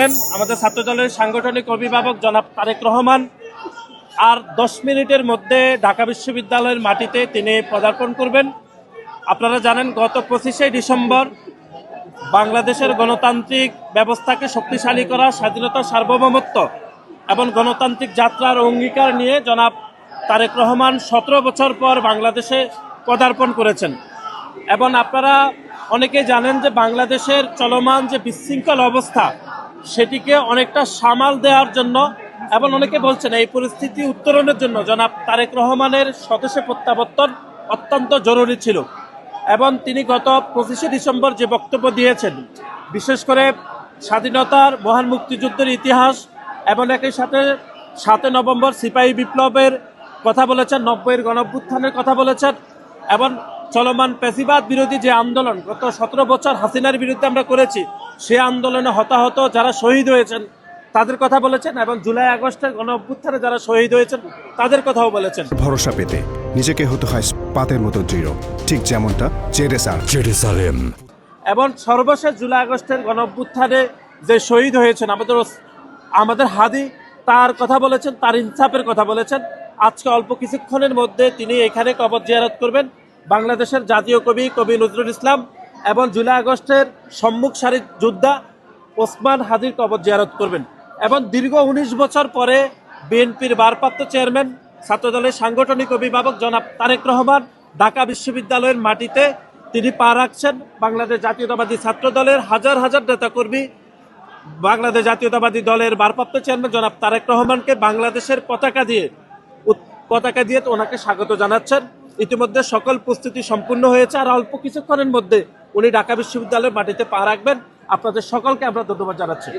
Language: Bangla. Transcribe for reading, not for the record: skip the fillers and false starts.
চেয়ারম্যান আমাদের ছাত্রদলের সাংগঠনিক অভিভাবক জনাব তারেক রহমান আর 10 মিনিটের মধ্যে ঢাকা বিশ্ববিদ্যালয়ের মাটিতে তিনি পদার্পণ করবেন। আপনারা জানেন গত 25শে ডিসেম্বর বাংলাদেশের গণতান্ত্রিক ব্যবস্থাকে শক্তিশালী করা, স্বাধীনতা, সার্বভৌমত্ব এবং গণতান্ত্রিক যাত্রার অঙ্গীকার নিয়ে জনাব তারেক রহমান 17 বছর পর বাংলাদেশে পদার্পণ করেছেন। এবং আপনারা অনেকেই জানেন যে বাংলাদেশের চলমান যে বিশৃঙ্খল অবস্থা সেটিকে অনেকটা সামাল দেওয়ার জন্য এবং অনেকে বলছেন এই পরিস্থিতি উত্তরণের জন্য জনাব তারেক রহমানের স্বদেশে প্রত্যাবর্তন অত্যন্ত জরুরি ছিল। এবং তিনি গত 25শে ডিসেম্বর যে বক্তব্য দিয়েছেন, বিশেষ করে স্বাধীনতার মহান মুক্তিযুদ্ধের ইতিহাস এবং একই সাথে 7 নভেম্বর সিপাহী বিপ্লবের কথা বলেছেন, 90-এর গণঅভ্যুত্থানের কথা বলেছেন এবং চলমান পেশিবাদ বিরোধী যে আন্দোলন গত 17 বছর হাসিনার বিরুদ্ধে আমরা করেছি, সে আন্দোলনে হতাহত যারা শহীদ হয়েছেন তাদের কথা বলেছেন এবং জুলাই আগস্টের গণঅভ্যুত্থানে যারা শহীদ হয়েছেন তাদের কথাও বলেছেন। ভরসা পেতে নিজেকে হতে হয় পাতের মতো দৃঢ়, ঠিক যেমনটা জেরুসালেম। এবং সর্বশেষ জুলাই আগস্টের গণঅভ্যুত্থানে যে শহীদ হয়েছেন আমাদের হাদি, তার কথা বলেছেন, তার ইনসাফের কথা বলেছেন। আজকে অল্প কিছুক্ষণের মধ্যে তিনি এখানে কবর জিয়ারত করবেন। বাংলাদেশের জাতীয় কবি নজরুল ইসলাম এবং জুলাই আগস্টের সম্মুখ সারির যোদ্ধা ওসমান হাদির কবর জিয়ারত করবেন। এবং দীর্ঘ 19 বছর পরে বিএনপির ভারপ্রাপ্ত চেয়ারম্যান, ছাত্রদলের সাংগঠনিক অভিভাবক জনাব তারেক রহমান ঢাকা বিশ্ববিদ্যালয়ের মাটিতে তিনি পা রাখছেন। বাংলাদেশ জাতীয়তাবাদী ছাত্র দলের হাজার হাজার নেতাকর্মী বাংলাদেশ জাতীয়তাবাদী দলের ভারপ্রাপ্ত চেয়ারম্যান জনাব তারেক রহমানকে বাংলাদেশের পতাকা দিয়ে ওনাকে স্বাগত জানাচ্ছেন। ইতিমধ্যে সকল প্রস্তুতি সম্পূর্ণ হয়েছে আর অল্প কিছুক্ষণের মধ্যে উনি ঢাকা বিশ্ববিদ্যালয়ের মাটিতে পা রাখবেন। আপনাদের সকলকে আমরা ধন্যবাদ জানাচ্ছি।